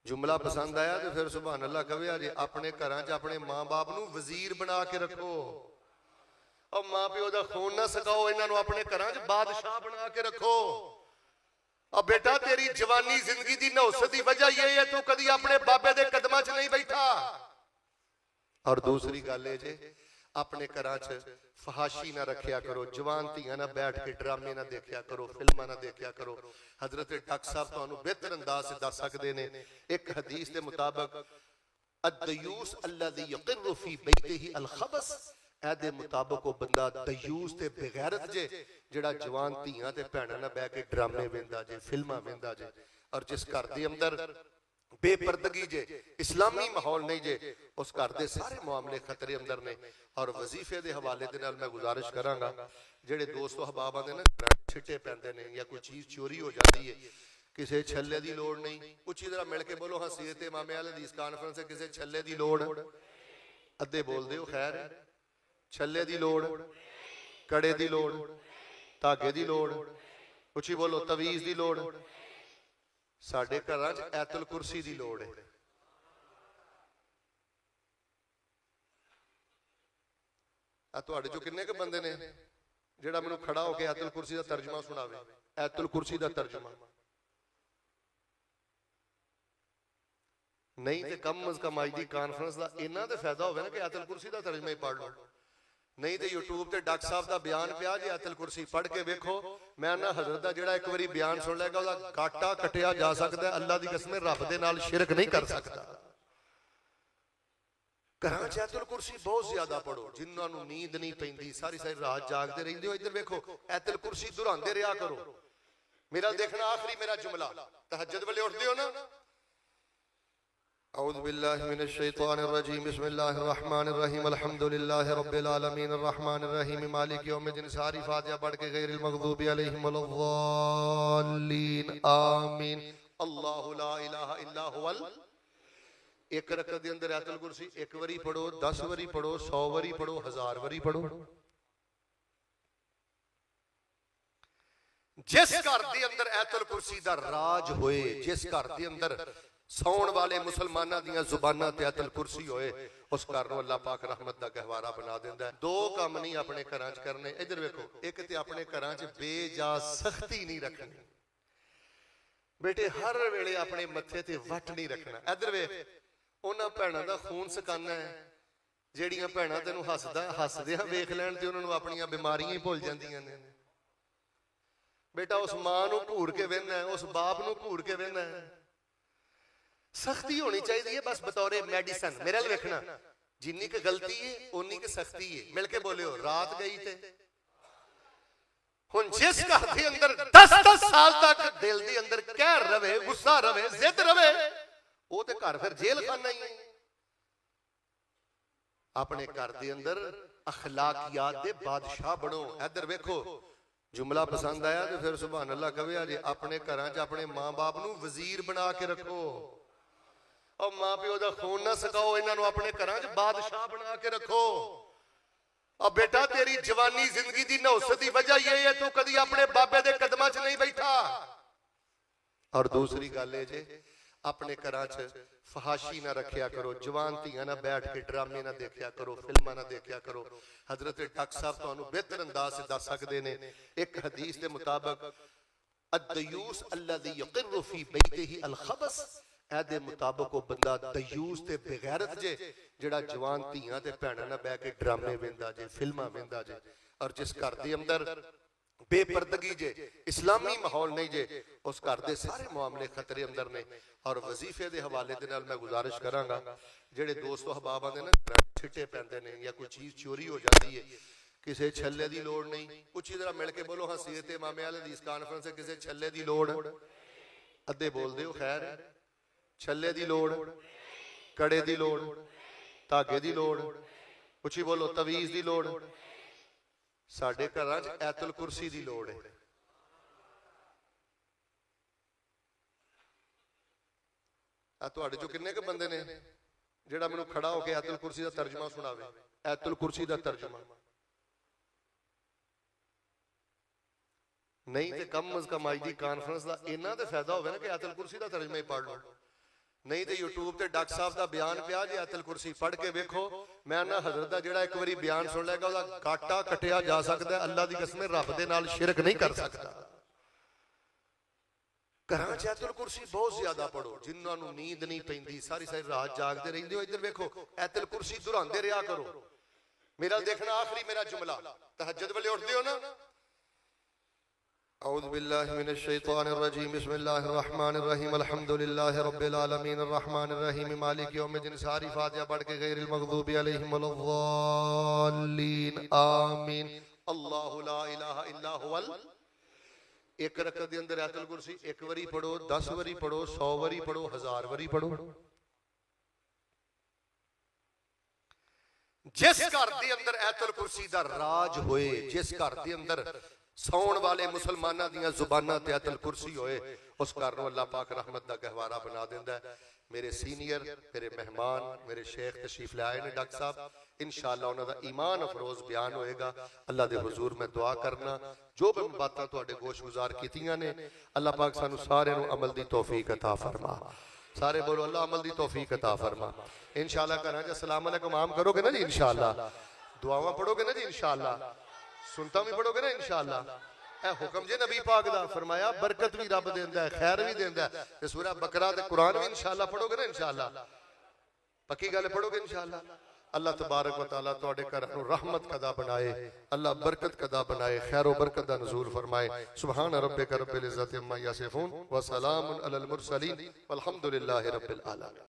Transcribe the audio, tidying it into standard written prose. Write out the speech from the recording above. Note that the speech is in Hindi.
जुमला पसंद आया तो फिर सुभान अल्लाह कहे जे अपने घर च अपने मां बाप नूं वजीर बना के रखो। और मां प्यो का खून ना सकाओ, इन्हों अपने घर च बादशाह बना के रखो। और बेटा तेरी जवानी जिंदगी की नौसत की वजह यह है तू कभी अपने बाबे के कदमां च नहीं बैठा। और दूसरी गल है जे अपने घर च फहाशी ना रखिया करो, जवान धियां ना बैठ के ड्रामे ना देखिया करो, फिल्मां ना देखिया करो। हजरत डॉक्टर साहब तुहानू बेहतर अंदाज से दस सकते हैं। एक हदीस के मुताबिक अद्दयूस अल्लज़ी यक़िर्रु फी बैतिही अल-खबस, ऐदे मुताबिक वो बंदा दयूस ते बेगैरत जे जिहड़ा जवान धियां ते भैणां नाल बैठ के ड्रामे वेंदा जे, फिल्मां वेंदा जे। और जिस घर दे अंदर बेपर्दगी जे, इस्लामी माहौल नहीं जे, उस घर के सारे मामले खतरे अंदर ने। और वजीफे के हवाले के नाल मैं गुजारिश करांगा, जेडे दोस्त अहबाब आंदे ने छिट्टे पैंदे ने या कोई चीज़ चोरी हो जाती है, किसी छल्ले की लोड़ नहीं। उच्ची तरह मिल के बोलो हाँ, सीरत इमाम अहले हदीस कॉन्फ्रेंस है, किसी छल्ले की लोड़। अद्धे बोलते हो खैर, छल्ले की लोड़, कड़े की लोड़, धागे की लोड़, उच्ची बोलो तवीज़ की लोड़। साडे घरां च ऐतुल कुर्सी की लोड़ है। तुहाडे चों किन्ने क बंदे ने जिहड़ा मैनूं खड़ा होकर ऐतुल कुर्सी का तर्जमा सुणावे? ऐतुल कुर्सी का तर्जमा नहीं तो कम अज कम अज की कॉन्फ्रेंस का इन्ना तो फायदा होवे ना कि ऐतुल कुर्सी का तर्जमा ही पढ़ लो। नहीं तो यूट्यूब पर डॉक्टर साहब का बयान पिया जे ऐतुल कुर्सी पढ़ के वेखो। मैं ना हजरत का जिहड़ा एक बारी बयान सुन लेगा उसका गाटा कटिया जा सकता है, अल्लाह की कसम रब दे नाल शिरक नहीं कर सकता। घरां च ऐतुल कुर्सी बहुत ज्यादा पढ़ो, जिन्होंने नींद नहीं पैंदी, सारी सारी रात जागते रहिंदे हो। इधर वेखो ऐतुल कुर्सी दुहरांदे रहा करो। मेरा देखना आखिरी मेरा जुमला, तहज्जुद वेले उठदे हो ना, औज़ु बिल्लाहि मिनश शैतानिर रजीम, बिस्मिल्लाहिर रहमानिर रहीम, अल्हम्दुलिल्लाहि रब्बिल आलमीन, अर्रहमानिर रहीम, मालिक यौमिद्दीन। सारी फातिहा पढ़ के गैरिल मग़दूबि अलैहिम वलद्दाल्लीन, आमीन। अल्लाहु ला इलाहा इल्ला हुवल। एक रकअत के अंदर ऐतुल कुर्सी एक बारी पढ़ो, 10 बारी पढ़ो, 100 बारी पढ़ो, 1000 बारी पढ़ो। जिस घर के अंदर ऐतुल कुर्सी का राज होए, जिस घर के अंदर सौण वाले मुसलमानों दी जुबानां ते ऐतुल कुर्सी होए, उस घर नूं अल्लाह पाक रहमत का गहवारा बना देंदा है। दो काम नहीं अपने घरां च करने। इधर वेखो, एक ते अपने घरां च बेजा सख्ती नहीं रखनी। बेटे हर वेले अपने मत्थे ते वट नहीं रखना। इधर वेख, उन्हां भैणां दा खून सकाना है जिहड़ियां भैणां तैनूं हसदियां वेख लैण ते उन्हां नूं अपणियां बीमारियां ही भुल जांदियां ने। बेटा उस मां नूं घूर के वेखना है, उस बाप नूं घूर के वेखना है। सख्ती होनी चाहिए बस बतौरे मेडिसन। मेरे वाल वेखना, जिन्नी की गलती है उन्नी की सख्ती है। मिलके बोलियो, रात गई थे हुण जिस घर के अंदर 10-10 साल तक दिल के अंदर कहर रवे, गुस्सा रवे, जिद रवे, वो तो घर फिर जेल खाना ही है। अपने घर के अंदर अखलाकियात दे बादशाह बनो। इधर वेखो, जुमला पसंद आया तो फिर सुभान अल्लाह कहे जे अपने घर च अपने मां बाप नूं वजीर बना के रखो। और मां प्यो का खून ना सकाओ, इन्हों अपने घर च बादशाह बना के रखो। और बेटा तेरी जवानी जिंदगी की नौसत की वजह यह है तू कभी अपने बाबे के कदमां च नहीं बैठा। और दूसरी गल है जे अपने घर च फहाशी ना रखिया करो, जवान धियां ना बैठ के ड्रामे ना देखिया करो, फिल्मां ना देखिया करो। हजरत डॉक्टर साहब तुहानू बेहतर अंदाज से दस सकते हैं। एक हदीस के मुताबिक अद्दयूस अल्लज़ी यक़िर्रु फी बैतिही अल-खबस, ऐदे मुताबिक वो बंदा दयूस ते बेगैरत जे जिहड़ा जवान धियां ते भैणां नाल बैठ के ड्रामे वेंदा जे, फिल्मां वेंदा जे। और जिस घर के अंदर बेपर्दगी जे, इस्लामी माहौल नहीं जे, उस घर के सारे मामले खतरे अंदर ने। और वजीफे के हवाले के नाल मैं गुजारिश करांगा, जेडे दोस्त अहबाब आंदे ने छिट्टे पैंदे ने या कोई चीज़ चोरी हो जाती है, किसी छल्ले की लोड़ नहीं। उच्ची तरह मिल के बोलो हाँ, सीरत इमाम अहले हदीस कॉन्फ्रेंस है, किसी छल्ले की लोड़। अद्धे बोलते हो खैर, छल्ले की लोड़, कड़े की लोड़, धागे की लोड़, उच्ची बोलो तवीज़ की लोड़। साडे घरां च ऐतुल कुर्सी की लोड़ है। तुहाडे चों किन्ने क बंदे ने जिहड़ा मैनूं खड़ा होकर ऐतुल कुर्सी का तर्जमा सुणावे? ऐतुल कुर्सी का तर्जमा नहीं तो कम अज कम अज की कॉन्फ्रेंस का इन्ना तो फायदा होवे ना कि ऐतुल कुर्सी का तर्जमा ही पढ़ लो। नहीं तो यूट्यूब ते डॉक्टर साहब का बयान पिया जे आयतुल कुरसी पढ़ के वेखो। मैं ना हजरत का जिहड़ा एक बारी बयान सुन लेगा उसका गाटा कटिया जा सकता है। अल्लाह की कसम रब दे नाल शिरक नहीं कर सकता। घरां च आयतुल कुरसी बहुत ज्यादा पढ़ो। जिन्होंने नींद नहीं पैंदी सारी सारी रात जागते रहिंदे हो, इधर वेखो आयतुल कुरसी दुहरांदे रहा करो। मेरा देखना आखिरी मेरा जुमला, तहज्जुद वेले उठदे हो ना, औज़ु बिल्लाहि मिनश शैतानिर रजीम, बिस्मिल्लाहिर रहमानिर रहीम, अल्हम्दुलिल्लाहि रब्बिल आलमीन, अर्रहमानिर रहीम, मालिकि यौमिद्दीन। सारी फातिहा पढ़ के गैरिल मग़दूबि अलैहिम वलद्दाल्लीन, आमीन। अल्लाहु ला इलाहा इल्ला हुवल। एक रकअत दे अंदर आयतुल कुरसी एक बारी पढ़ो, 10 बारी पढ़ो, 100 बारी पढ़ो, 1000 बारी पढ़ो। जिस घर के अंदर आयतुल कुरसी दा राज होए, जिस घर के अंदर सौण वाले मुसलमाना दियां जुबानां ते आयतुल कुरसी होए, उस घर नूं अल्लाह पाक रहमत दा गहवारा बना दिंदा है। मेरे सीनियर, मेरे मेहमान, मेरे शेख तशरीफ ले आए ने डॉक्टर साहब, इंशाअल्लाह उन्हां दा ईमान अफरोज बयान होएगा। अल्लाह दे हुजूर मैं दुआ करना जो भी बातां तुहाडे गोश गुजार कीतियां ने, अल्लाह पाक सानू सारे नूं अमल दी तौफीक अता फरमा। सारे बोलो अल्लाह अमल दी तौफीक अता फरमा। इंशाअल्लाह घरां च अस्सलाम अलैकुम आम करोगे ना जी, इंशाअल्लाह दुआवां पढ़ोगे ना जी, इंशाअल्लाह सुनता भी पढ़ोगे ना, इंशाअल्लाह। ए हुक्म जे नबी पाक दा, फरमाया बरकत भी रब देंदा है, खैर भी देंदा है। ते सूरह बकरा ते कुरान भी इंशाअल्लाह पढ़ोगे ना, इंशाअल्लाह पक्की गल पढ़ोगे इंशाअल्लाह। अल्लाह तबारक व तआला तुहाडे घर नूं रहमत कदा बनाए, अल्लाह बरकत कदा बनाए, खैर व बरकत दा नज़ूल फरमाए। सुभान रब्बिका रब्बिल इज्जति अम्मा यसिफून व सलामुन अलल मुरसलीन वल्हम्दुलिल्लाहि रब्बिल आलमीन।